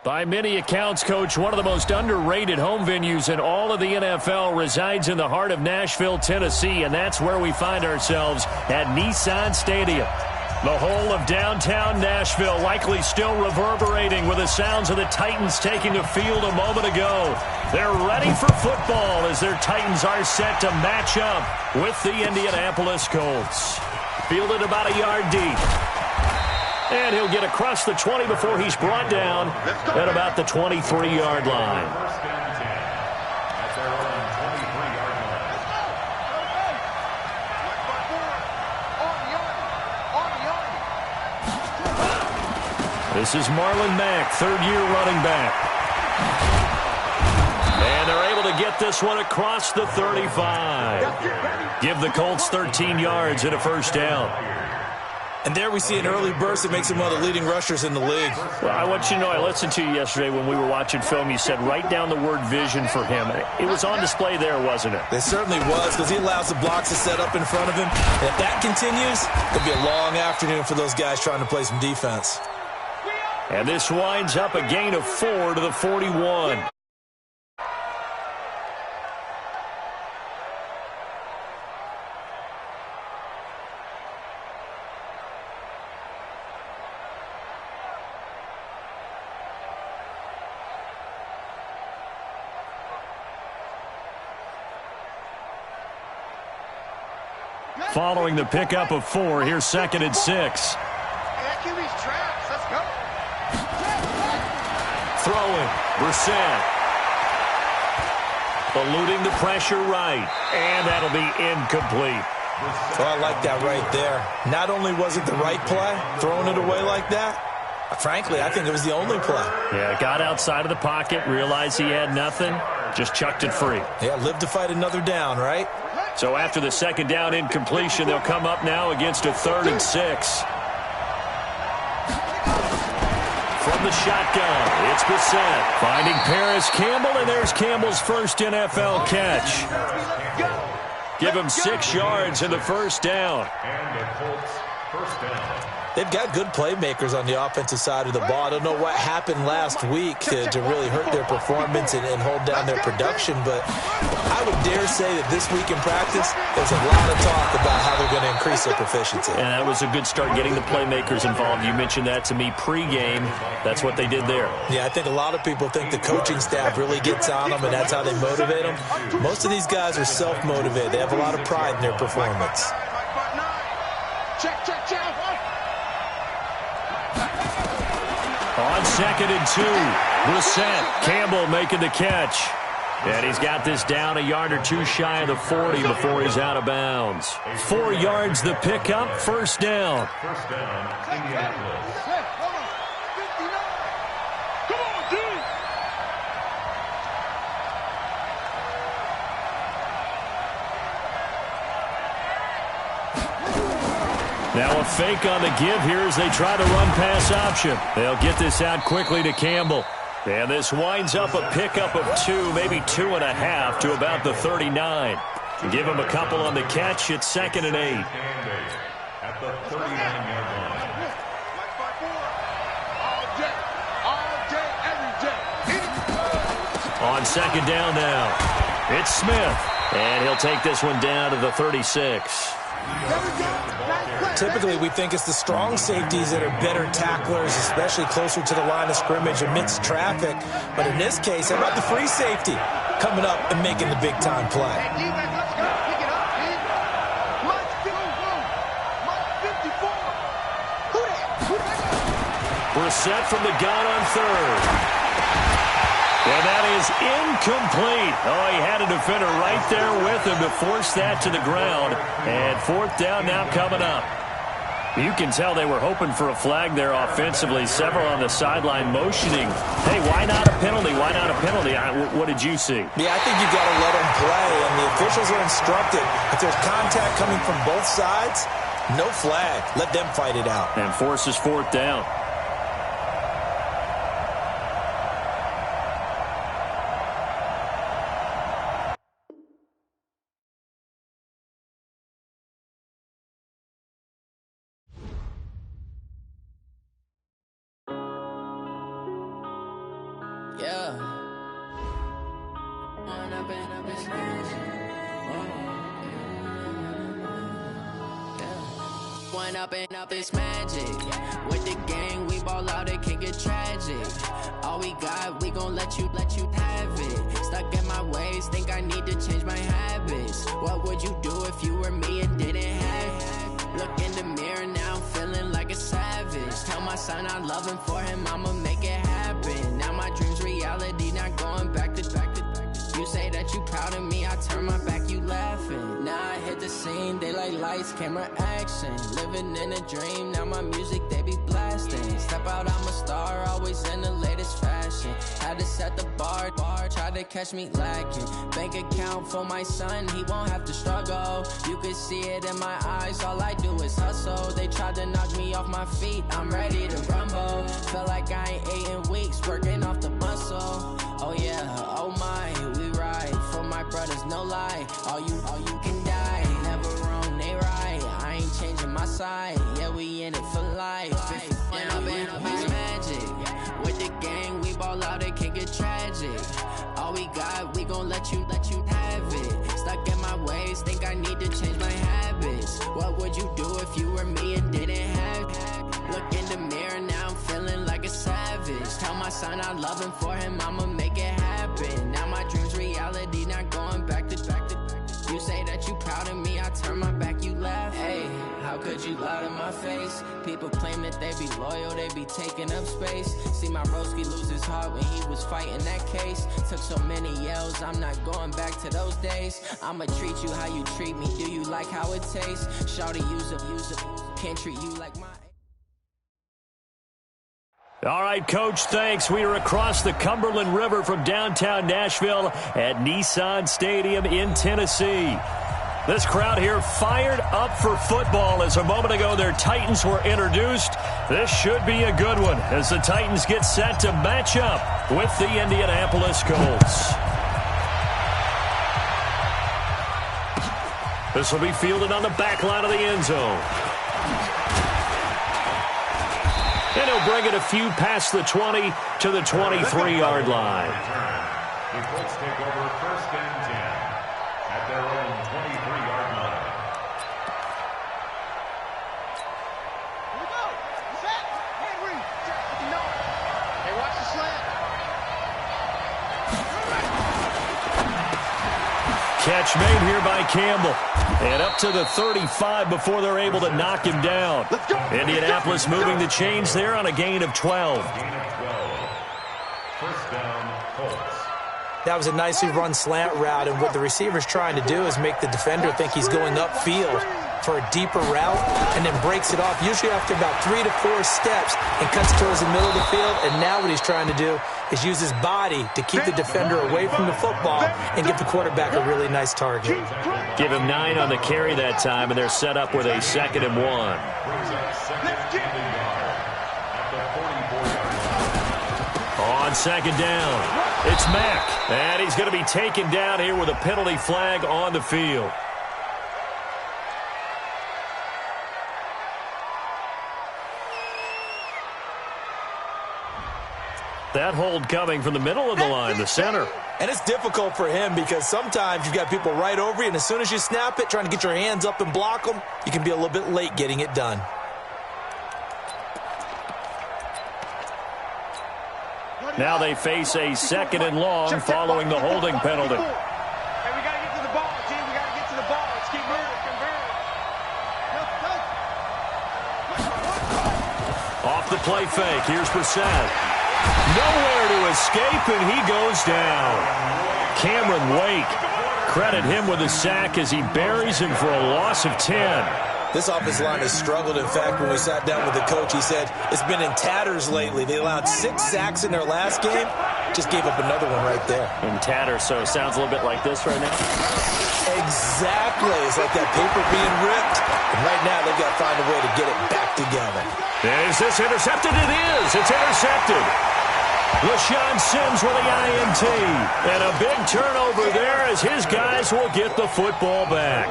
By many accounts, Coach, one of the most underrated home venues in all of the NFL resides in the heart of Nashville, Tennessee, and that's where we find ourselves at Nissan Stadium. The whole of downtown Nashville likely still reverberating with the sounds of the Titans taking a field a moment ago. They're ready for football as their Titans are set to match up with the Indianapolis Colts. Fielded about a yard deep. And he'll get across the 20 before he's brought down at about the 23-yard line. This is Marlon Mack, third-year running back. And they're able to get this one across the 35. Give the Colts 13 yards and a first down. And there we see an early burst that makes him one of the leading rushers in the league. Well, I want you to know, I listened to you yesterday when we were watching film. You said write down the word vision for him. It was on display there, wasn't it? It certainly was, because he allows the blocks to set up in front of him. And if that continues, it'll be a long afternoon for those guys trying to play some defense. And this winds up a gain of 4 to the 41. Following the pickup of 4, here's 2nd and 6. Throwing, Brissett. Eluding the pressure right, and that'll be incomplete. Oh, I like that right there. Not only was it the right play, throwing it away like that, frankly, I think it was the only play. Yeah, got outside of the pocket, realized he had nothing, just chucked it free. Yeah, live to fight another down, right? So after the second down incompletion, they'll come up now against a 3rd and 6. From the shotgun, it's Brissett finding Paris Campbell, and there's Campbell's first NFL catch. Give him 6 yards and the first down. They've got good playmakers on the offensive side of the ball. I don't know what happened last week to really hurt their performance and hold down their production, but I would dare say that this week in practice, there's a lot of talk about how they're going to increase their proficiency. And that was a good start, getting the playmakers involved. You mentioned that to me pregame. That's what they did there. Yeah, I think a lot of people think the coaching staff really gets on them, and that's how they motivate them. Most of these guys are self-motivated. They have a lot of pride in their performance. Check. On 2nd and 2, Brissett, Campbell making the catch. And he's got this down a yard or 2 shy of the 40 before he's out of bounds. 4 yards the pickup, first down. First down, Indianapolis. Come on, dude. Now a fake on the give here as they try the run-pass option. They'll get this out quickly to Campbell. And this winds up a pickup of 2, maybe 2.5 to about the 39. Give him a couple on the catch. It's 2nd and 8. At the 39-yard line. On 2nd down now, it's Smith. And he'll take this one down to the 36. Typically, we think it's the strong safeties that are better tacklers, especially closer to the line of scrimmage amidst traffic. But in this case, how about the free safety coming up and making the big-time play? Brissett from the gun on 3rd. And that is incomplete. Oh, he had a defender right there with him to force that to the ground. And 4th down now coming up. You can tell they were hoping for a flag there offensively. Several on the sideline motioning. Hey, why not a penalty? Why not a penalty? What did you see? Yeah, I think you've got to let them play. And the officials are instructed, if there's contact coming from both sides, no flag. Let them fight it out. And forces 4th down. Yeah. Wind up in this Wind up in this magic. With the gang, we ball out, it can get tragic. All we got, we gon' let you have it. Stuck in my ways, think I need to change my habits. What would you do if you were me and didn't have it? Look in the mirror, now I'm feeling like a savage. Tell my son I love him, for him I'ma make it happen. Now my dream's reality, not going back to. You say that you proud of me, I turn my back, you laughing. Now I hit the scene, they like lights, camera, action. Living in a dream, now my music, they be blasting. Step out, I'm a star, always in the latest fashion. Had to set the bar, try to catch me lacking. Bank account for my son, he won't have to struggle. You can see it in my eyes, all I do is hustle. They tried to knock me off my feet, I'm ready to rumble. Felt like I ain't ate in weeks, working off the muscle. Oh yeah, oh my, we ride for my brothers, no lie. All you can die, never wrong, they right. I ain't changing my side, yeah, we in it for life. When I've been up is magic. With the gang, we ball out, it can get tragic. All we got, we gon' let you have it. Stuck in my ways, think I need to change my habits. What would you do if you were me and didn't have it? Look in the mirror, now I'm feeling like a savage. Tell my son I love him, for him I'ma make it happen. Now my dream's reality, not going back to. You say that you proud of me, I turn my back, you laugh. Hey, how could you lie to my face? People claim that they be loyal, they be taking up space. See my broski lose his heart when he was fighting that case. Took so many yells, I'm not going back to those days. I'ma treat you how you treat me, do you like how it tastes? Shawty, use it, can't treat you like my... All right, Coach, thanks. We are across the Cumberland River from downtown Nashville at Nissan Stadium in Tennessee. This crowd here fired up for football as a moment ago their Titans were introduced. This should be a good one as the Titans get set to match up with the Indianapolis Colts. This will be fielded on the back line of the end zone. And he'll bring it a few past the 20 to the 23-yard line. The Colts take over first and 10 at their own 23-yard line. Here we go. Set. Hand read. No. Hey, watch the slant. Catch made here by Campbell. And up to the 35 before they're able to knock him down. Indianapolis moving the chains there on a gain of 12. First down, Colts. That was a nicely run slant route, and what the receiver's trying to do is make the defender think he's going upfield for a deeper route and then breaks it off, usually after about 3 to 4 steps, and cuts towards the middle of the field. And now what he's trying to do is use his body to keep the defender away from the football and give the quarterback a really nice target. Give him 9 on the carry that time, and they're set up with a 2nd and 1. On 2nd down, it's Mack, and he's going to be taken down here with a penalty flag on the field. That hold coming from the middle of the line, the center. And it's difficult for him because sometimes you've got people right over you, and as soon as you snap it, trying to get your hands up and block them, you can be a little bit late getting it done. Now they face a 2nd and long following the holding penalty. Hey, we got to get to the ball, team. We got to get to the ball. Let's keep moving. Off the play fake. Here's Brissett. Nowhere to escape, and he goes down. Cameron Wake, credit him with a sack as he buries him for a loss of 10. This offensive line has struggled. In fact, when we sat down with the coach, he said it's been in tatters lately. They allowed 6 sacks in their last game. Just gave up another one right there. In tatters, so it sounds a little bit like this right now. Exactly. It's like that paper being ripped. And right now, they've got to find a way to get it back together. And is this intercepted? It is. It's intercepted. LaShawn Sims with the INT. And a big turnover there as his guys will get the football back.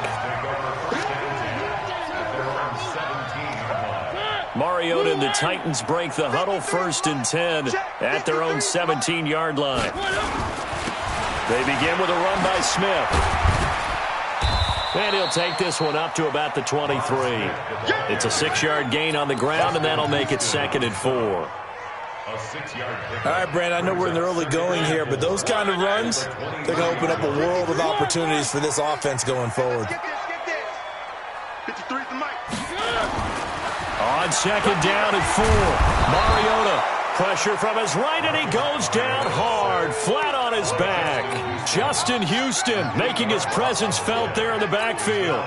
Mariota and the Titans break the huddle, 1st and 10 at their own 17-yard line. They begin with a run by Smith. And he'll take this one up to about the 23. It's a 6-yard gain on the ground, and that'll make it 2nd and 4. All right, Brand, I know we're in the early going here, but those kind of runs, they're going to open up a world of opportunities for this offense going forward. On 2nd down and 4, Mariota. Pressure from his right, and he goes down hard, flat on his back. Justin Houston making his presence felt there in the backfield.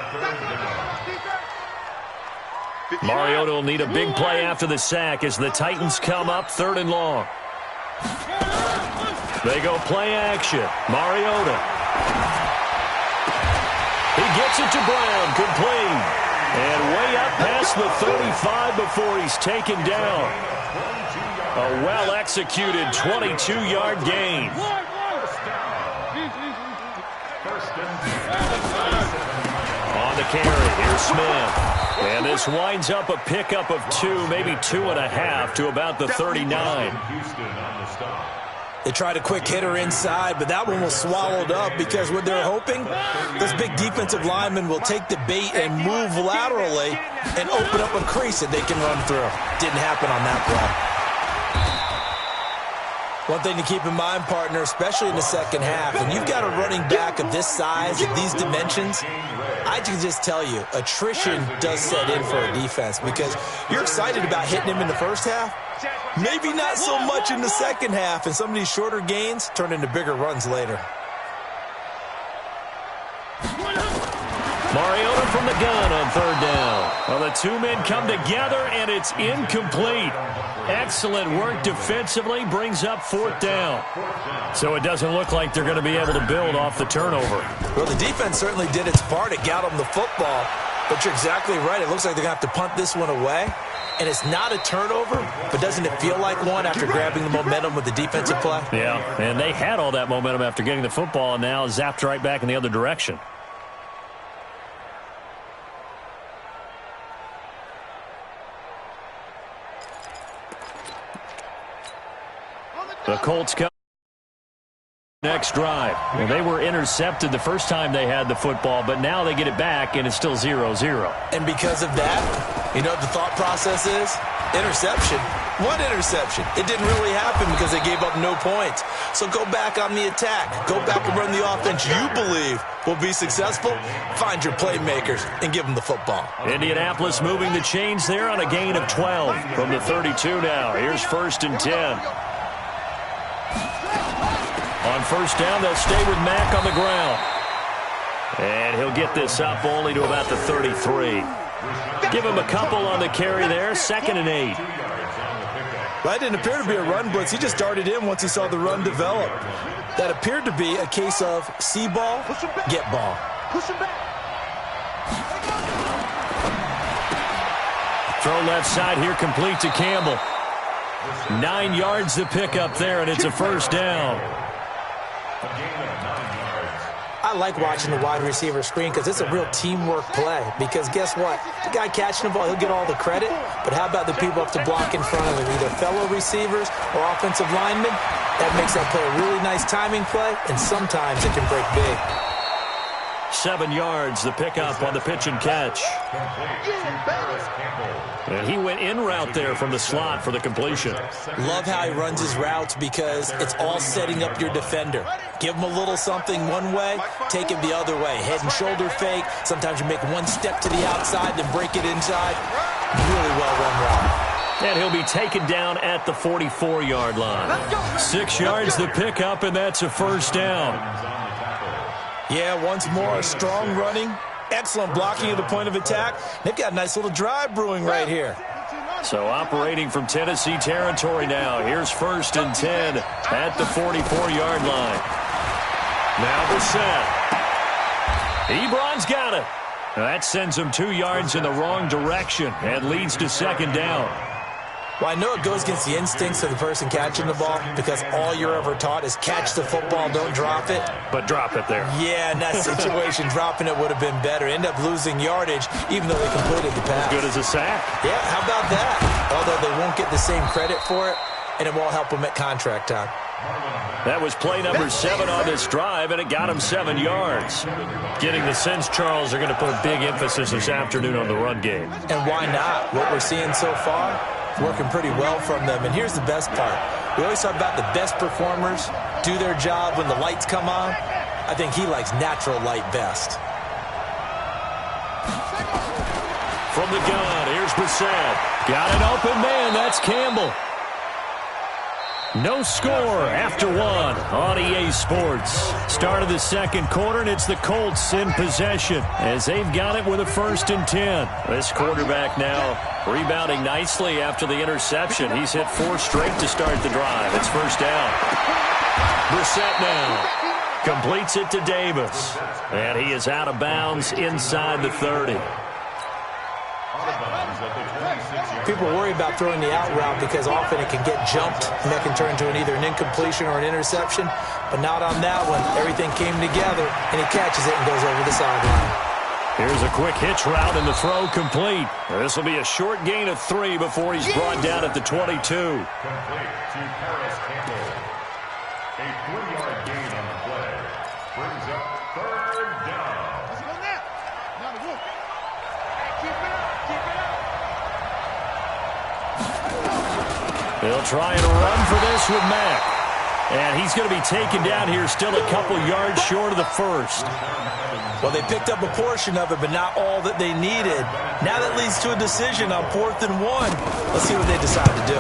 Mariota will need a big play after the sack as the Titans come up 3rd and long. They go play action. Mariota. He gets it to Brown, complete. And way up past the 35 before he's taken down. A well-executed 22-yard gain. On the carry, here's Smith. And this winds up a pickup of 2, maybe 2.5 to about the 39. They tried a quick hitter inside, but that one was swallowed up because what they're hoping, this big defensive lineman will take the bait and move laterally and open up a crease that they can run through. Didn't happen on that play. One thing to keep in mind, partner, especially in the second half, when you've got a running back of this size, of these dimensions, I can just tell you, attrition does set in for a defense because you're excited about hitting him in the first half. Maybe not so much in the second half, and some of these shorter gains turn into bigger runs later. Mariota from the gun on 3rd down. Well, the two men come together, and it's incomplete. Excellent work defensively, brings up 4th down. So it doesn't look like they're going to be able to build off the turnover. Well, the defense certainly did its part. It got them the football, but you're exactly right. It looks like they're going to have to punt this one away. And it's not a turnover, but doesn't it feel like one after grabbing the momentum with the defensive play? Yeah, and they had all that momentum after getting the football and now zapped right back in the other direction. The Colts come next drive. Well, they were intercepted the first time they had the football, but now they get it back, and it's still 0-0. And because of that, you know what the thought process is? Interception. One interception. It didn't really happen because they gave up no points. So go back on the attack. Go back and run the offense you believe will be successful. Find your playmakers and give them the football. Indianapolis moving the chains there on a gain of 12 from the 32 now. Here's 1st and 10. On 1st down, they'll stay with Mack on the ground. And he'll get this up only to about the 33. Give him a couple on the carry there. 2nd and 8. That didn't appear to be a run blitz. He just darted in once he saw the run develop. That appeared to be a case of see ball, get ball. Throw left side here, complete to Campbell. 9 yards to pick up there, and it's a 1st down. I like watching the wide receiver screen because it's a real teamwork play. Because guess what? The guy catching the ball, he'll get all the credit. But how about the people up to block in front of him? Either fellow receivers or offensive linemen. That makes that play a really nice timing play, and sometimes it can break big. 7 yards, the pickup on the pitch and catch. And he went in route there from the slot for the completion. Love how he runs his routes because it's all setting up your defender. Give him a little something one way, take it the other way. Head and shoulder fake. Sometimes you make one step to the outside, then break it inside. Really well run route. And he'll be taken down at the 44-yard line. 6 yards the pickup, and that's a 1st down. Yeah, once more, strong running, excellent blocking at the point of attack. They've got a nice little drive brewing right here. So operating from Tennessee territory now. Here's 1st and 10 at the 44-yard line. Now the set. Ebron's got it. That sends him 2 yards in the wrong direction and leads to 2nd down. Well, I know it goes against the instincts of the person catching the ball because all you're ever taught is catch the football, don't drop it. But drop it there. Yeah, in that situation, dropping it would have been better. End up losing yardage, even though they completed the pass. As good as a sack. Yeah, how about that? Although they won't get the same credit for it, and it won't help them at contract time. That was play number 7 on this drive, and it got him 7 yards. Getting the sense, Charles, are going to put a big emphasis this afternoon on the run game. And why not? What we're seeing so far, working pretty well from them. And here's the best part. We always talk about the best performers do their job when the lights come on. I think he likes natural light best. From the gun, here's Brissett. Got an open man, that's Campbell. No score after 1 on EA Sports. Start of the second quarter, and it's the Colts in possession as they've got it with a 1st and 10. This quarterback now rebounding nicely after the interception. He's hit 4 straight to start the drive. It's 1st down. Brissett now completes it to Davis, and he is out of bounds inside the 30. People worry about throwing the out route because often it can get jumped and that can turn into either an incompletion or an interception, but not on that one. Everything came together, and he catches it and goes over the sideline. Here's a quick hitch route, and the throw complete. This will be a short gain of 3 before he's brought down at the 22. Complete to Paris Campbell. A 3-yard gain on the play. Brings up 3rd down. Let's go now. Now the wolf. Keep it up. Keep it up. They'll try and run for this with Mack. And he's going to be taken down here still a couple yards short of the 1st. Well, they picked up a portion of it, but not all that they needed. Now that leads to a decision on 4th and 1. Let's see what they decide to do.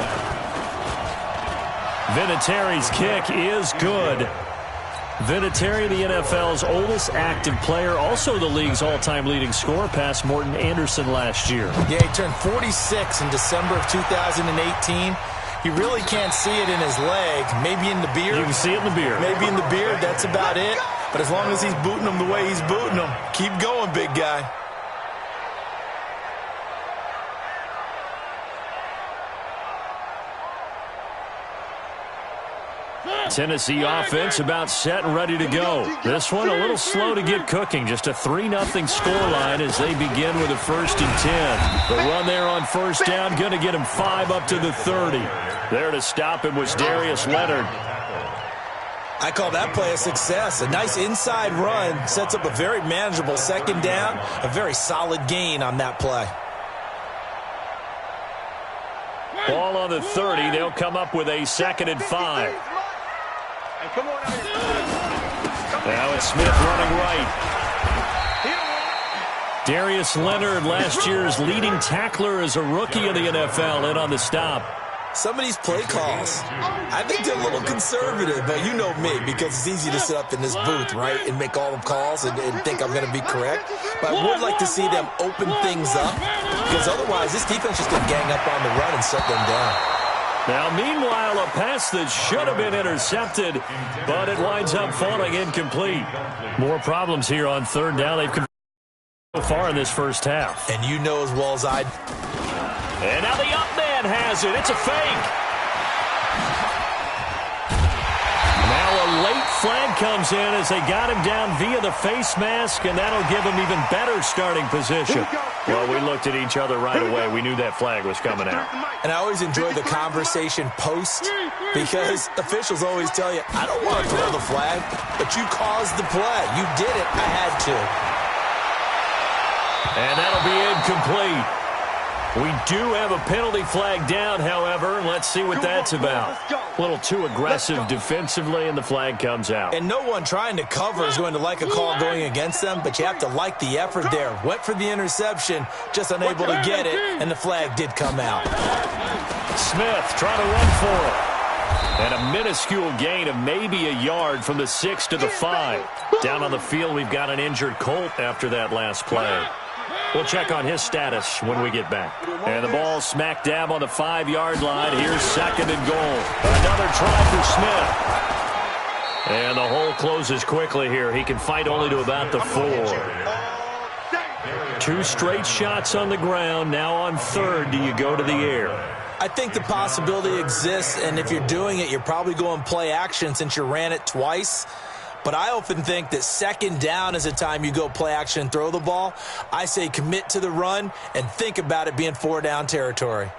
Vinatieri's kick is good. Vinatieri, the NFL's oldest active player, also the league's all-time leading scorer, past Morton Anderson last year. Yeah, he turned 46 in December of 2018. You really can't see it in his leg. Maybe in the beard. You can see it in the beard. Maybe in the beard. That's about it. But as long as he's booting them the way he's booting them, keep going, big guy. Tennessee offense about set and ready to go. This one a little slow to get cooking. Just a 3-0 scoreline as they begin with a 1st and 10. The run there on 1st down, going to get him 5 up to the 30. There to stop him was Darius Leonard. I call that play a success. A nice inside run sets up a very manageable 2nd down. A very solid gain on that play. Ball on the 30. They'll come up with a 2nd and 5. Now it's Smith running right. Darius Leonard, last year's leading tackler as a rookie in the NFL, in on the stop. Some of these play calls, I think they're a little conservative, but you know me, because it's easy to sit up in this booth, right, and make all the calls and think I'm going to be correct. But I would like to see them open things up, because otherwise this defense is going to gang up on the run and shut them down. Now, meanwhile, a pass that should have been intercepted, but it winds up falling incomplete. More problems here on 3rd down. They've converted so far in this 1st half. And you know as well as I. And now the up man has it. It's a fake. Now a late flag comes in as they got him down via the face mask, and that'll give him even better starting position. Well, we looked at each other right away. We knew that flag was coming out. And I always enjoy the conversation post, because officials always tell you, I don't want to throw the flag, but you caused the play. You did it. I had to. And that'll be incomplete. We do have a penalty flag down, however. Let's see what that's about. A little too aggressive defensively, and the flag comes out. And no one trying to cover is going to like a call going against them, but you have to like the effort there. Went for the interception, just unable to get it, and the flag did come out. Smith trying to run for it. And a minuscule gain of maybe a yard from the 6 to the 5. Down on the field, we've got an injured Colt after that last play. We'll check on his status when we get back. And the ball smack dab on the 5-yard line. Here's 2nd and goal. Another try for Smith. And the hole closes quickly here. He can fight only to about the 4. 2 straight shots on the ground. Now on 3rd, do you go to the air? I think the possibility exists, and if you're doing it, you're probably going play action since you ran it twice. But I often think that second down is the time you go play action and throw the ball. I say commit to the run and think about it being 4-down territory.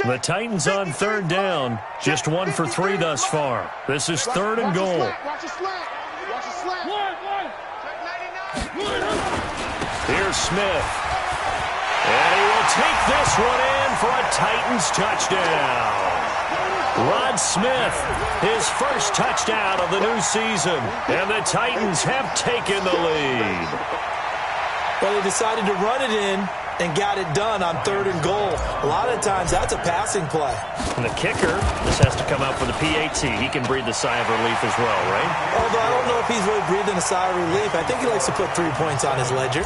The Titans on third down, just 1 for 3 thus far. This is 3rd and goal. Watch the slant. Watch the slant. Here's Smith. And he will take this one in for a Titans touchdown. Rod Smith, his first touchdown of the new season. And the Titans have taken the lead. Well, they decided to run it in and got it done on 3rd and goal. A lot of times, that's a passing play. And the kicker, this has to come out for the PAT. He can breathe the sigh of relief as well, right? Although I don't know if he's really breathing a sigh of relief. I think he likes to put 3 points on his ledger.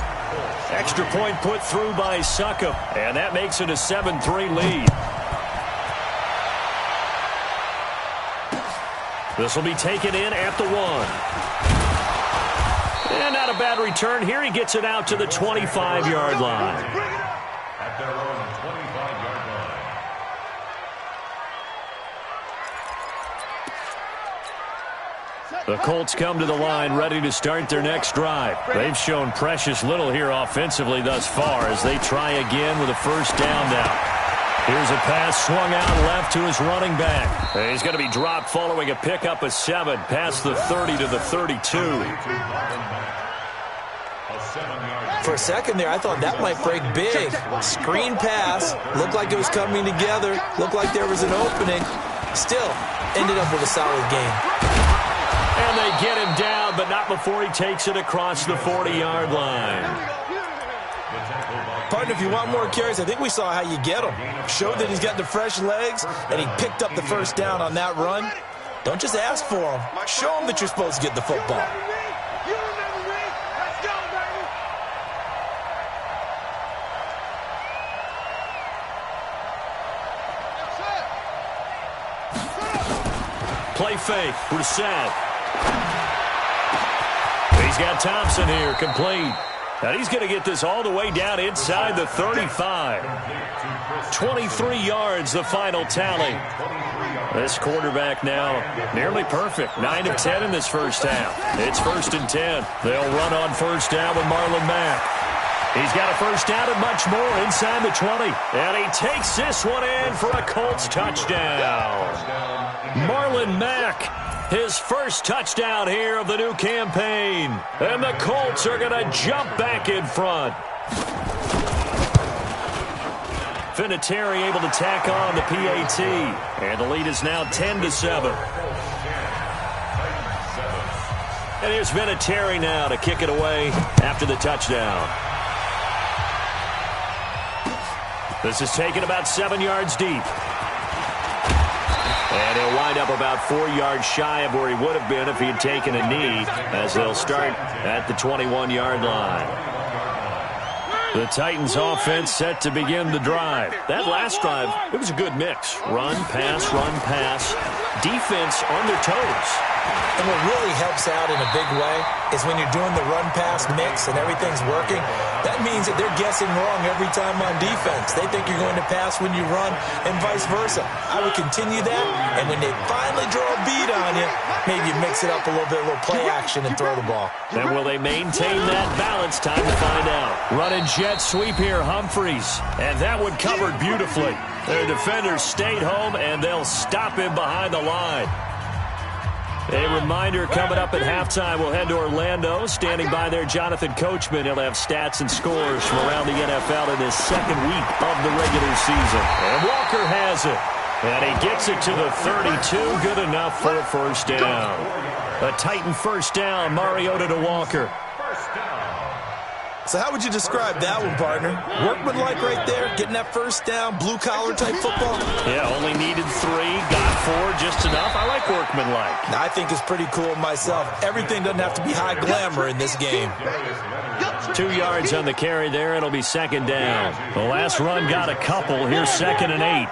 Extra point put through by Succop, and that makes it a 7-3 lead. This will be taken in at the 1. And not a bad return here. He gets it out to the 25-yard line. At their own 25-yard line. The Colts come to the line ready to start their next drive. They've shown precious little here offensively thus far as they try again with a first down now. Here's a pass swung out left to his running back. And he's going to be dropped following a pickup of 7 past the 30 to the 32. For a second there, I thought that might break big. Screen pass. Looked like it was coming together. Looked like there was an opening. Still, ended up with a solid game. And they get him down, but not before he takes it across the 40-yard line. Partner, if you want more carries, I think we saw how you get him. Showed that he's got the fresh legs, and he picked up the first down on that run. Don't just ask for him. Show him that you're supposed to get the football. Play fake. Brissett. He's got Thompson here, complete. And he's going to get this all the way down inside the 35. 23 yards, the final tally. This quarterback now nearly perfect. 9 of 10 in this first half. It's 1st and 10. They'll run on first down with Marlon Mack. He's got a first down and much more inside the 20. And he takes this one in for a Colts touchdown. Marlon Mack, his first touchdown here of the new campaign. And the Colts are going to jump back in front. Vinatieri able to tack on the PAT. And the lead is now 10-7. And here's Vinatieri now to kick it away after the touchdown. This is taken about 7 yards deep. And he'll wind up about 4 yards shy of where he would have been if he had taken a knee, as they'll start at the 21-yard line. The Titans offense set to begin the drive. That last drive, it was a good mix. Run, pass, defense on their toes. And what really helps out in a big way is when you're doing the run-pass mix and everything's working, that means that they're guessing wrong every time on defense. They think you're going to pass when you run and vice versa. I would continue that, and when they finally draw a beat on you, maybe you mix it up a little bit, a little play action and throw the ball. And will they maintain that balance? Time to find out. Running jet sweep here, Humphreys. And that one covered beautifully. Their defenders stayed home, and they'll stop him behind the line. A reminder, coming up at halftime, we'll head to Orlando. Standing by there, Jonathan Coachman. He'll have stats and scores from around the NFL in his second week of the regular season. And Walker has it. And he gets it to the 32. Good enough for a first down. A Titan first down, Mariota to Walker. So how would you describe that one, partner? Workmanlike right there, getting that first down, blue-collar type football? Yeah, only needed 3, got 4, just enough. I like workmanlike. I think it's pretty cool myself. Everything doesn't have to be high glamour in this game. 2 yards on the carry there. It'll be second down. The last run got a couple. Here's 2nd and 8.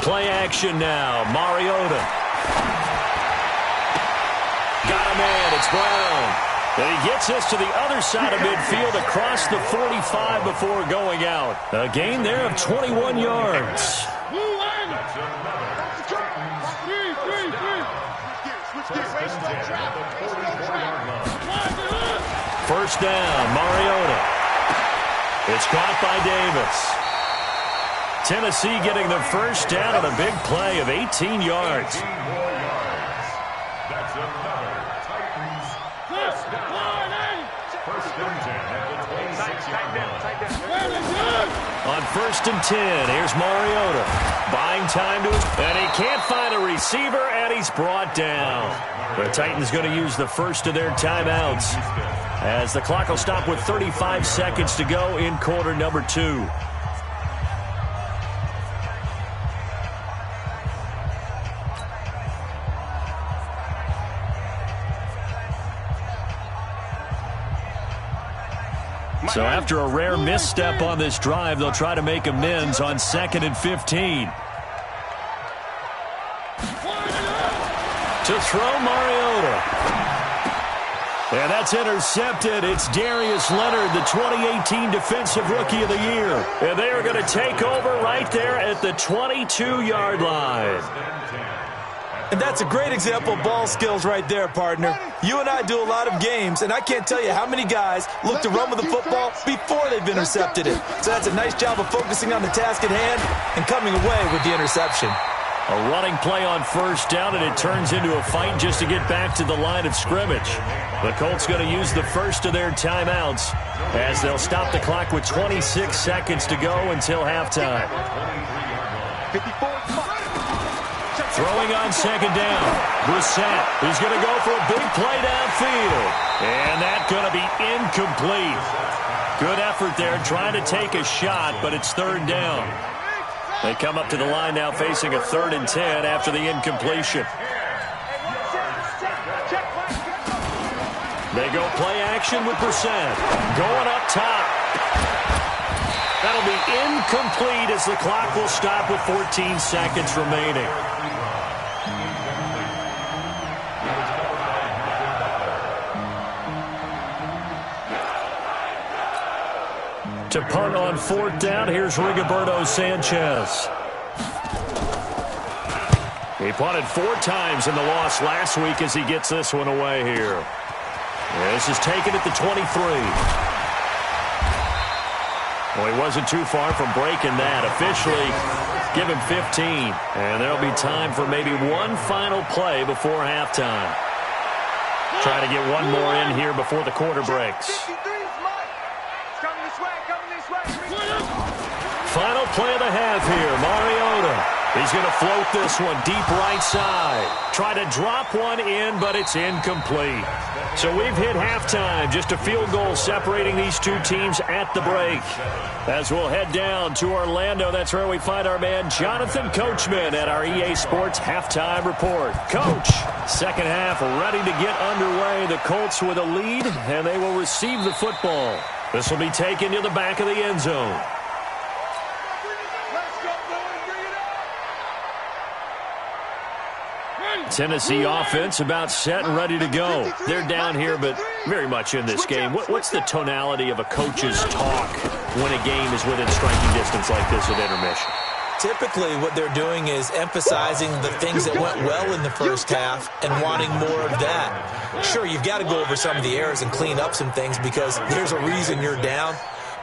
Play action now. Mariota. Got a man. It's Brown. And he gets us to the other side of midfield across the 45 before going out. A gain there of 21 yards. First down, Mariota. It's caught by Davis. Tennessee getting the first down on a big play of 18 yards. That's another Titans first down. First and 10 at the 26-yard line. On first and 10, here's Mariota. Buying time to his, and he can't find a receiver, and he's brought down. The Titans going to use the first of their timeouts as the clock will stop with 35 seconds to go in quarter number 2. So after a rare misstep on this drive, they'll try to make amends on 2nd and 15. To throw, Mariota. And that's intercepted. It's Darius Leonard, the 2018 Defensive Rookie of the Year. And they are going to take over right there at the 22-yard line. And that's a great example of ball skills right there, partner. You and I do a lot of games, and I can't tell you how many guys look to run with the football before they've intercepted it. So that's a nice job of focusing on the task at hand and coming away with the interception. A running play on first down, and it turns into a fight just to get back to the line of scrimmage. The Colts going to use the first of their timeouts as they'll stop the clock with 26 seconds to go until halftime. 54. Throwing on second down. Brissett. He's going to go for a big play downfield. And that's going to be incomplete. Good effort there trying to take a shot, but it's third down. They come up to the line now facing a 3rd and 10 after the incompletion. They go play action with Brissett. Going up top. That'll be incomplete as the clock will stop with 14 seconds remaining. To punt on 4th down, here's Rigoberto Sanchez. He punted 4 times in the loss last week as he gets this one away here. This is taken at the 23. Well, he wasn't too far from breaking that. Officially, give him 15. And there'll be time for maybe one final play before halftime. Try to get one more in here before the quarter breaks. Final play of the half here, Mariota. He's going to float this one deep right side. Try to drop one in, but it's incomplete. So we've hit halftime. Just a field goal separating these two teams at the break. As we'll head down to Orlando, that's where we find our man Jonathan Coachman at our EA Sports Halftime Report. Coach, second half ready to get underway. The Colts with a lead, and they will receive the football. This will be taken to the back of the end zone. Tennessee offense about set and ready to go. They're down here, but very much in this game. What's the tonality of a coach's talk when a game is within striking distance like this at intermission? Typically, what they're doing is emphasizing the things that went well in the first half and wanting more of that. Sure, you've got to go over some of the errors and clean up some things because there's a reason you're down.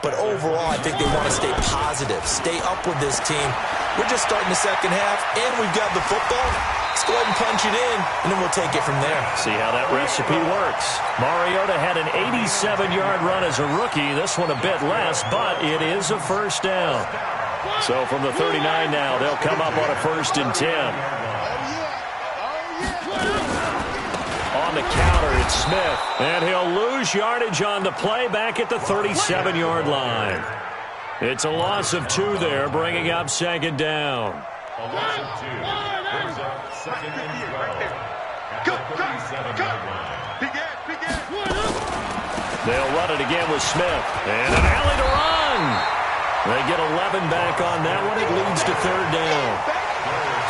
But overall, I think they want to stay positive, stay up with this team. We're just starting the second half, and we've got the football. Let's go ahead and punch it in, and then we'll take it from there. See how that recipe works. Mariota had an 87-yard run as a rookie. This one a bit less, but it is a first down. So from the 39 now, they'll come up on a 1st and 10. On the counter, it's Smith. And he'll lose yardage on the play back at the 37-yard line. It's a loss of 2 there, bringing up second down. A loss of 2 brings up 2nd and 12 at the 37-yard line. They'll run it again with Smith. And an alley to run. They get 11 back on that one. It leads to 3rd down.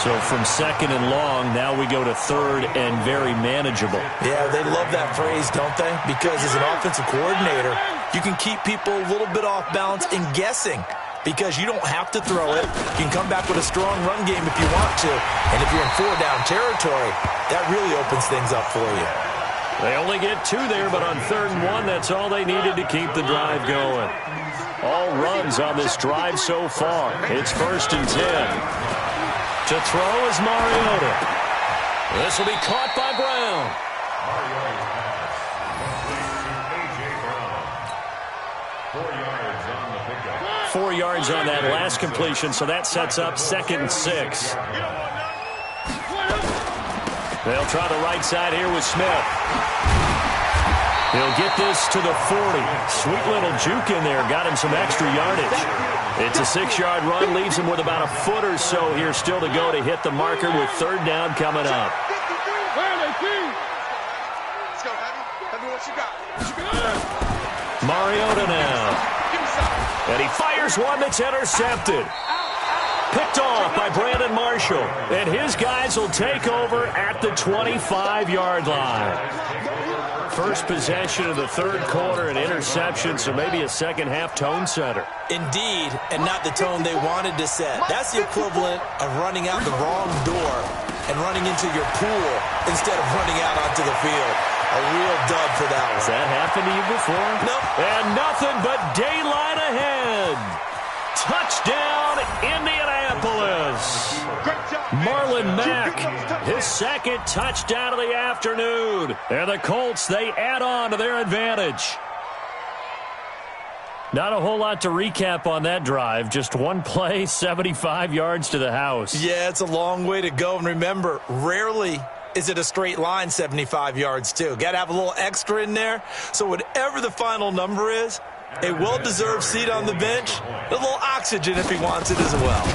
So from second and long, now we go to third and very manageable. Yeah, they love that phrase, don't they? Because as an offensive coordinator, you can keep people a little bit off balance and guessing because you don't have to throw it. You can come back with a strong run game if you want to. And if you're in four-down territory, that really opens things up for you. They only get 2 there, but on 3rd and 1, that's all they needed to keep the drive going. All runs on this drive so far. It's 1st and 10. To throw is Mariota. This will be caught by Brown. Mariota's pass. Complete to A.J. Brown. 4 yards on the pickup. 4 yards on that last completion, so that sets up 2nd and 6. They'll try the right side here with Smith. He'll get this to the 40. Sweet little juke in there. Got him some extra yardage. It's a 6-yard run. Leaves him with about a foot or so here still to go to hit the marker with 3rd down coming up. Mariota now. And he fires one that's intercepted. Picked off by Brandon Marshall. And his guys will take over at the 25-yard line. First possession of the 3rd quarter, an interception, so maybe a second-half tone setter. Indeed, and not the tone they wanted to set. That's the equivalent of running out the wrong door and running into your pool instead of running out onto the field. A real dud for that one. Has that happened to you before? Nope. And nothing but daylight ahead. Touchdown, Indianapolis. Marlon Mack, his 2nd touchdown of the afternoon. And the Colts, they add on to their advantage. Not a whole lot to recap on that drive. Just one play, 75 yards to the house. Yeah, it's a long way to go. And remember, rarely is it a straight line 75 yards, too. Got to have a little extra in there. So whatever the final number is, a well-deserved seat on the bench, a little oxygen if he wants it as well.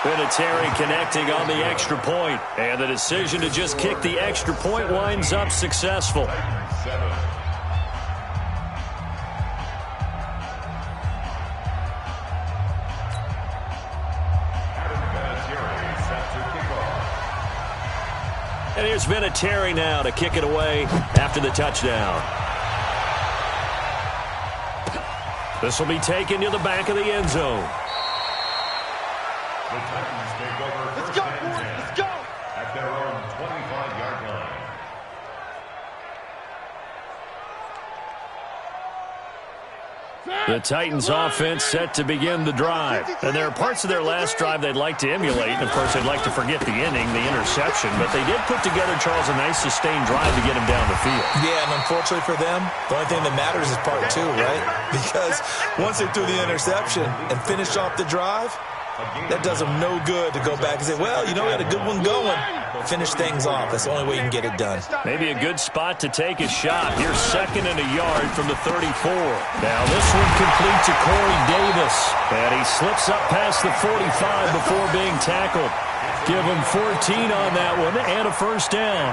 Vinatieri connecting on the extra point, and the decision to just kick the extra point winds up successful. And here's Vinatieri now to kick it away after the touchdown. This will be taken to the back of the end zone. The Titans take over first and 10. Let's go. At their own 25-yard line. The Titans offense set to begin the drive. And there are parts of their last drive they'd like to emulate. And, of course, they'd like to forget the inning, the interception. But they did put together, Charles, a nice sustained drive to get him down the field. Yeah, and unfortunately for them, the only thing that matters is part 2, right? Because once they threw the interception and finished off the drive, that does them no good to go back and say, well, you know, we had a good one going. Finish things off. That's the only way you can get it done. Maybe a good spot to take a shot. Here's 2nd and a yard from the 34. Now this one complete to Corey Davis. And he slips up past the 45 before being tackled. Give him 14 on that one and a first down.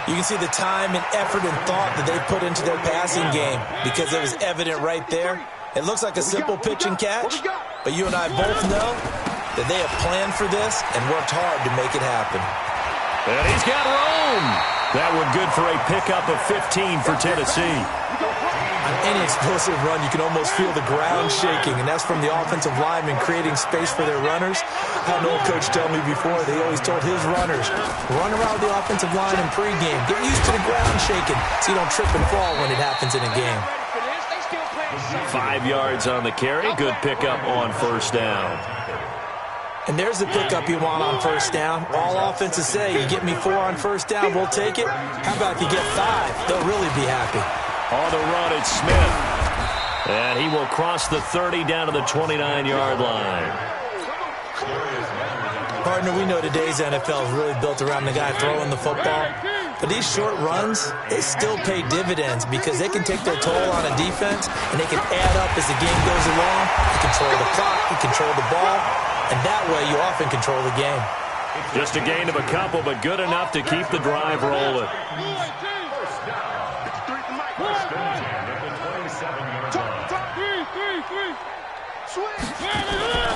You can see the time and effort and thought that they put into their passing game because it was evident right there. It looks like a simple pitch and catch, but you and I both know that they have planned for this and worked hard to make it happen. And he's got Rome. That one good for a pickup of 15 for Tennessee. On any explosive run, you can almost feel the ground shaking, and that's from the offensive linemen creating space for their runners. I had an old coach tell me before, they always told his runners, run around the offensive line in pregame. Get used to the ground shaking so you don't trip and fall when it happens in a game. 5 yards on the carry. Good pickup on first down. And there's the pickup you want on first down. All offenses say, you get me 4 on first down, we'll take it. How about if you get 5? They'll really be happy. On the run, it's Smith. And he will cross the 30 down to the 29-yard line. Partner, we know today's NFL is really built around the guy throwing the football. But these short runs, they still pay dividends because they can take their toll on a defense and they can add up as the game goes along. You control the clock, you control the ball, and that way you often control the game. Just a gain of a couple, but good enough to keep the drive rolling. First and 10 at the 27-yard line. Three. Swing.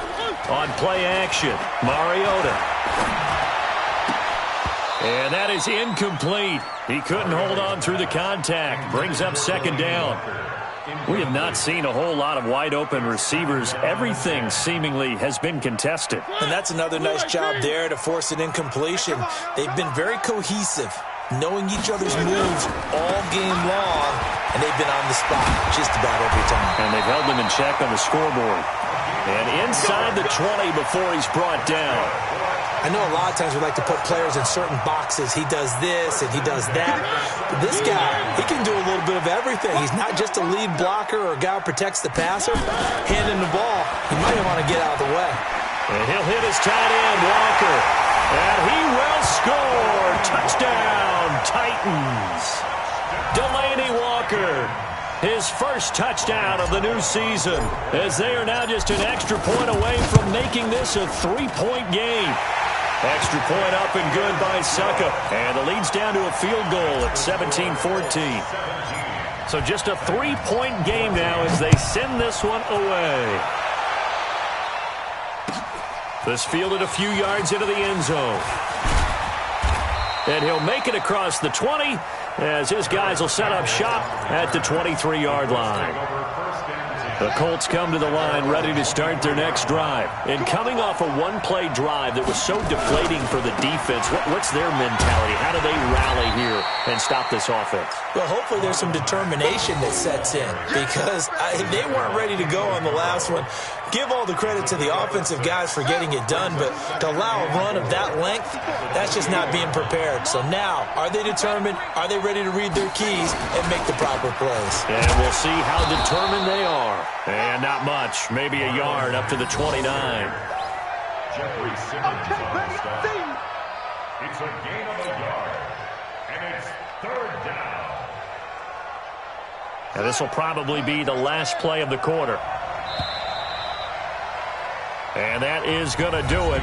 On play action, Mariota. And that is incomplete. He couldn't hold on through the contact. Brings up second down. We have not seen a whole lot of wide-open receivers. Everything seemingly has been contested. And that's another nice job there to force an incompletion. They've been very cohesive, knowing each other's moves all game long, and they've been on the spot just about every time. And they've held them in check on the scoreboard. And inside the 20 before he's brought down. I know a lot of times we like to put players in certain boxes. He does this and he does that. But this guy, he can do a little bit of everything. He's not just a lead blocker or a guy who protects the passer. Hand him the ball. He might want to get out of the way. And he'll hit his tight end, Walker. And he will score. Touchdown, Titans. Delaney Walker. His first touchdown of the new season, as they are now just an extra point away from making this a 3-point game. Extra point up and good by Succa. And the lead's down to a field goal at 17-14. So just a 3-point game now as they send this one away. This fielded a few yards into the end zone. And he'll make it across the 20 as his guys will set up shop at the 23-yard line. The Colts come to the line ready to start their next drive. And coming off a one-play drive that was so deflating for the defense, what's their mentality? How do they rally here and stop this offense? Well, hopefully there's some determination that sets in because they weren't ready to go on the last one. Give all the credit to the offensive guys for getting it done, but to allow a run of that length, that's just not being prepared. So now, are they determined? Are they ready to read their keys and make the proper plays? And we'll see how determined they are. And not much, maybe a yard up to the 29. Jeffrey Simmons on the stop. It's a gain of a yard, and it's third down. And this will probably be the last play of the quarter. And that is going to do it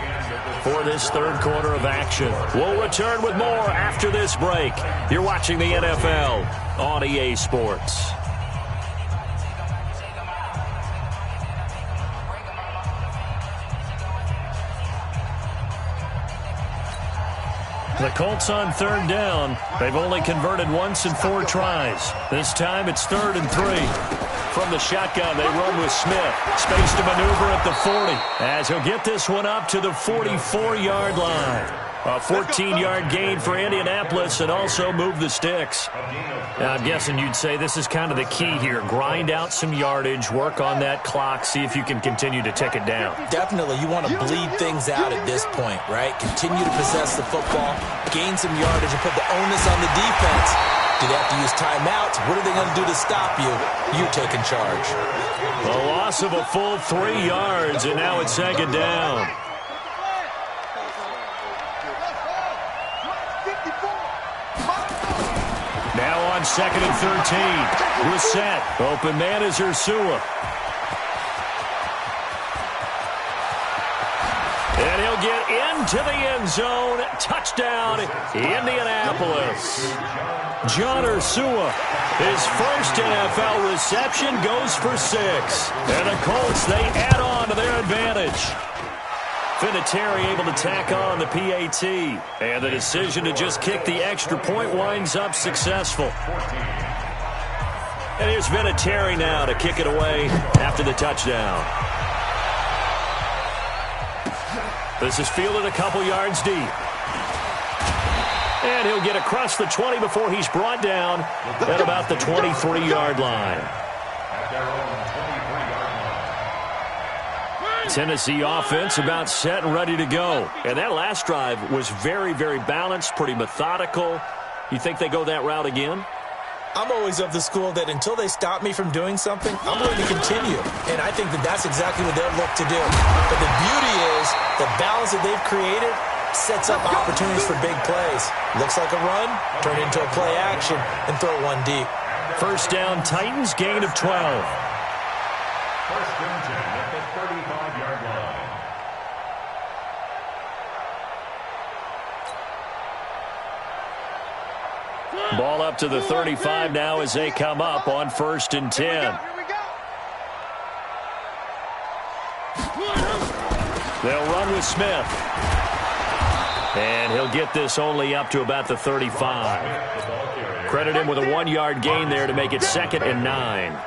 for this third quarter of action. We'll return with more after this break. You're watching the NFL on EA Sports. The Colts on third down. They've only converted once in 4 tries. This time it's 3rd and 3. From the shotgun, they run with Smith. Space to maneuver at the 40 as he'll get this one up to the 44-yard line. A 14-yard gain for Indianapolis and also move the sticks. Now, I'm guessing you'd say this is kind of the key here. Grind out some yardage, work on that clock, see if you can continue to tick it down. Definitely. You want to bleed things out at this point, right? Continue to possess the football, gain some yardage, and put the onus on the defense. Do they have to use timeouts? What are they going to do to stop you? You're taking charge. A loss of a full 3 yards, and now it's second down. Now on 2nd and 13. Reset. Open man is Ursua. And he'll get into the end zone. Touchdown, Indianapolis. John Ursua, his first NFL reception, goes for 6. And the Colts, they add on to their advantage. Vinatieri able to tack on the PAT. And the decision to just kick the extra point winds up successful. And here's Vinatieri now to kick it away after the touchdown. This is fielded a couple yards deep. And he'll get across the 20 before he's brought down at about the 23-yard line. Tennessee offense about set and ready to go. And that last drive was very, very balanced, pretty methodical. You think they go that route again? I'm always of the school that until they stop me from doing something, I'm going to continue. And I think that that's exactly what they'll look to do. But the beauty is the balance that they've created sets up opportunities for big plays. Looks like a run, turn into a play action, and throw one deep. First down, Titans, gain of 12. First and 10 at the 35-yard line. Ball up to the 35 now as they come up on 1st and 10. They'll run with Smith. And he'll get this only up to about the 35. Credit him with a 1-yard gain there to make it 2nd and 9.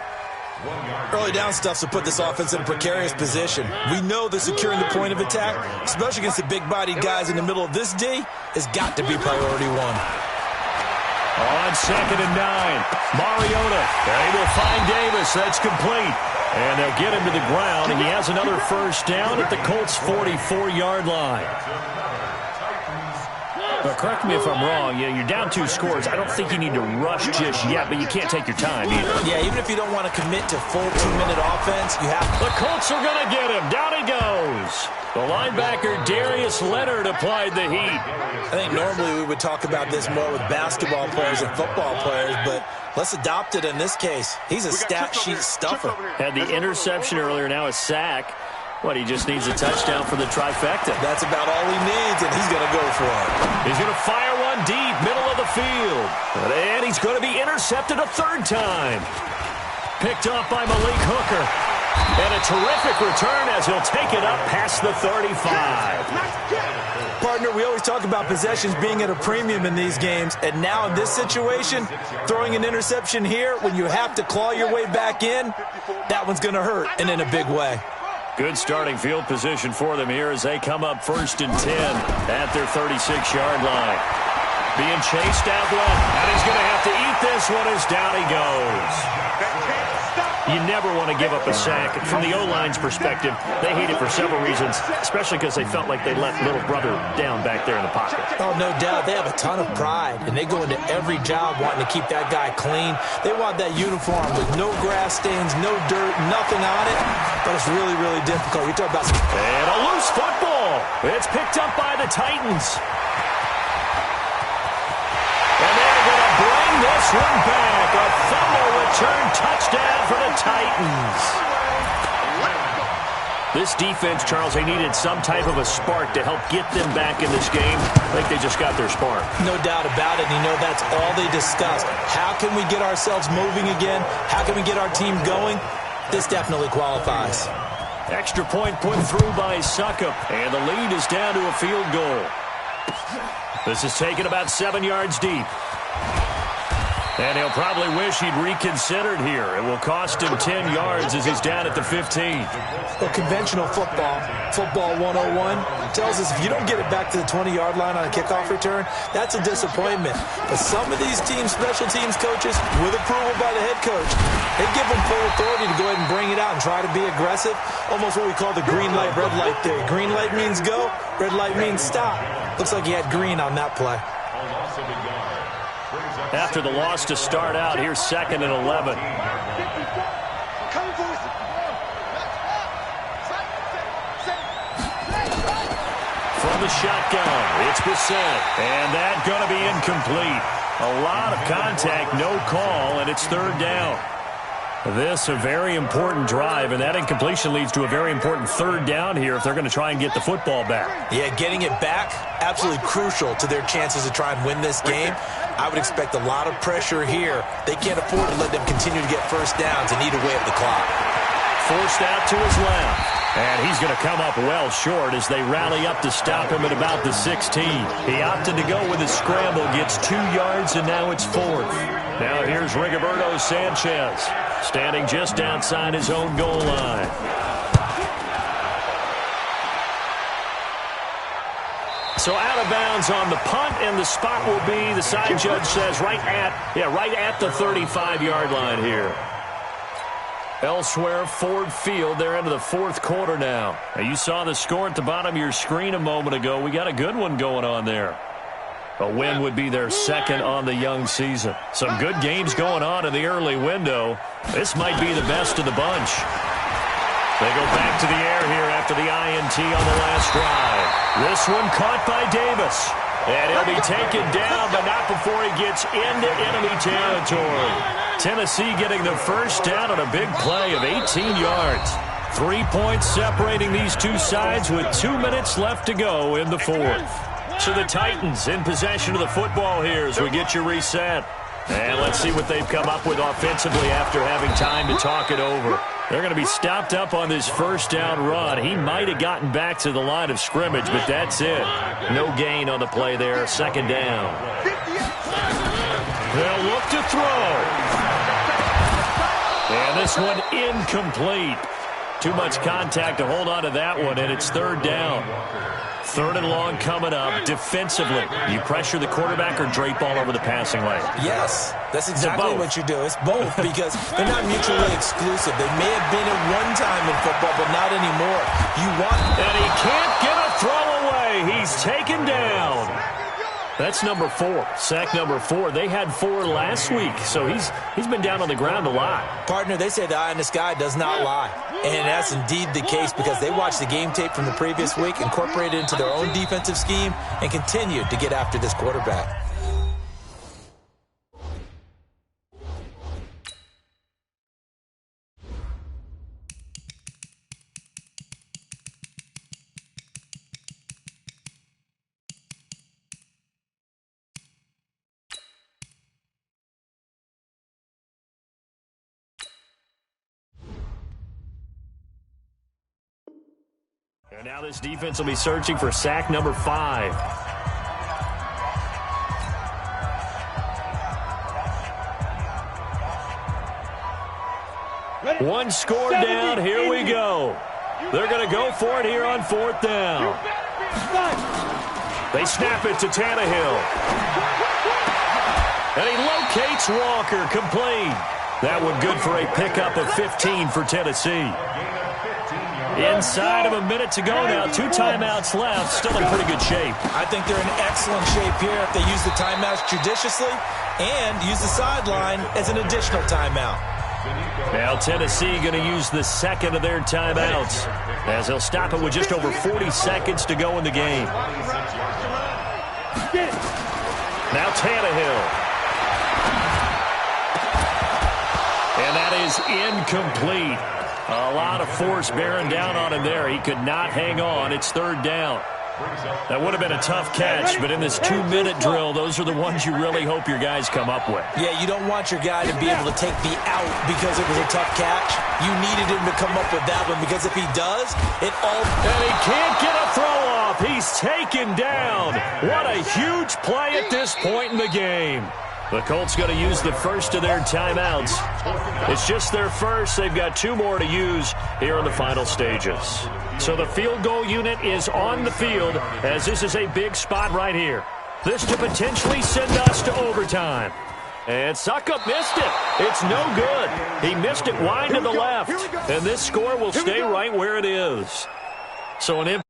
Early down stuff to put this offense in a precarious position. We know that securing the point of attack, especially against the big-bodied guys in the middle of this D, has got to be priority 1. On 2nd and 9, Mariota. They will find Davis. That's complete. And they'll get him to the ground. And he has another first down at the Colts' 44-yard line. But correct me if I'm wrong. You're down 2 scores. I don't think you need to rush just yet, but you can't take your time either. Yeah, even if you don't want to commit to full 2-minute offense, you have to. The Colts are going to get him. Down he goes. The linebacker, Darius Leonard, applied the heat. I think normally we would talk about this more with basketball players and football players, but let's adopt it in this case. He's a stat sheet stuffer. Had the interception earlier, now a sack. What, he just needs a touchdown for the trifecta. That's about all he needs, and he's going to go for it. He's going to fire one deep, middle of the field. And he's going to be intercepted a 3rd time. Picked off by Malik Hooker. And a terrific return as he'll take it up past the 35. Partner, we always talk about possessions being at a premium in these games, and now in this situation, throwing an interception here when you have to claw your way back in, that one's going to hurt, and in a big way. Good starting field position for them here as they come up 1st and 10 at their 36-yard line. Being chased out left, and he's going to have to eat this one as down he goes. You never want to give up a sack. From the O-line's perspective, they hate it for several reasons, especially because they felt like they let little brother down back there in the pocket. Oh, no doubt. They have a ton of pride, and they go into every job wanting to keep that guy clean. They want that uniform with no grass stains, no dirt, nothing on it, but it's really, really difficult. You talk about some... And a loose football. It's picked up by the Titans. And they're going to bring this one back. A fumble return touchdown for the Titans. This defense, Charles, they needed some type of a spark to help get them back in this game. I think they just got their spark. No doubt about it. You know, that's all they discussed. How can we get ourselves moving again? How can we get our team going? This definitely qualifies. Extra point put through by Suckup, and the lead is down to a field goal. This is taken about 7 yards deep. And he'll probably wish he'd reconsidered here. It will cost him 10 yards as he's down at the 15. Well, conventional football 101, tells us if you don't get it back to the 20-yard line on a kickoff return, that's a disappointment. But some of these teams, special teams coaches, with approval by the head coach, they give them full authority to go ahead and bring it out and try to be aggressive. Almost what we call the green light, red light theory. Green light means go, red light means stop. Looks like he had green on that play. After the loss to start out, here's 2nd and 11. From the shotgun, it's Bissett. And that's going to be incomplete. A lot of contact, no call, and it's 3rd down. This a very important drive, and that incompletion leads to a very important 3rd down here if they're going to try and get the football back. Yeah, getting it back, absolutely crucial to their chances to try and win this game. I would expect a lot of pressure here. They can't afford to let them continue to get first downs and eat away at the clock. Forced out to his left. And he's going to come up well short as they rally up to stop him at about the 16. He opted to go with a scramble, gets 2 yards, and now it's 4th. Now here's Rigoberto Sanchez, standing just outside his own goal line. So out of bounds on the punt, and the spot will be, the side judge says, right at the 35-yard line here. Elsewhere, Ford Field, they're into the 4th quarter now. You saw the score at the bottom of your screen a moment ago. We got a good one going on there. A win would be their 2nd on the young season. Some good games going on in the early window. This might be the best of the bunch. They go back to the air here after the INT on the last drive. This one caught by Davis. And he'll be taken down, but not before he gets into enemy territory. Tennessee getting the first down on a big play of 18 yards. 3 points separating these two sides with 2 minutes left to go in the 4th. So the Titans in possession of the football here as we get you reset. And let's see what they've come up with offensively after having time to talk it over. They're going to be stopped up on this first down run. He might have gotten back to the line of scrimmage, but that's it. No gain on the play there. Second down. They'll look to throw. And this one incomplete. Too much contact to hold on to that one, and it's third down. Third and long coming up. Defensively, you pressure the quarterback or drape all over the passing lane? Yes, that's exactly what you do. It's both because they're not mutually exclusive. They may have been at one time in football, but not anymore. You want... And he can't get a throw away. He's taken down. That's number 4. Sack number 4. They had 4 last week, so he's been down on the ground a lot. Partner, they say the eye in the sky does not lie. And that's indeed the case because they watched the game tape from the previous week, incorporated it into their own defensive scheme, and continued to get after this quarterback. And now this defense will be searching for sack number 5. One score down. Here we go. They're going to go for it here on 4th down. They snap it to Tannehill. And he locates Walker, complete. That one good for a pickup of 15 for Tennessee. Inside of a minute to go now. 2 timeouts left. Still in pretty good shape. I think they're in excellent shape here if they use the timeouts judiciously and use the sideline as an additional timeout. Now Tennessee going to use the second of their timeouts as they'll stop it with just over 40 seconds to go in the game. Now Tannehill. And that is incomplete. A lot of force bearing down on him there. He could not hang on. It's third down. That would have been a tough catch, but in this 2-minute drill, those are the ones you really hope your guys come up with. Yeah, you don't want your guy to be able to take the out because it was a tough catch. You needed him to come up with that one because if he does, it all... And he can't get a throw off. He's taken down. What a huge play at this point in the game. The Colts going to use the first of their timeouts. It's just their first. They've got 2 more to use here in the final stages. So the field goal unit is on the field as this is a big spot right here. This to potentially send us to overtime. And Suckup missed it. It's no good. He missed it wide to the left. And this score will stay right where it is. So an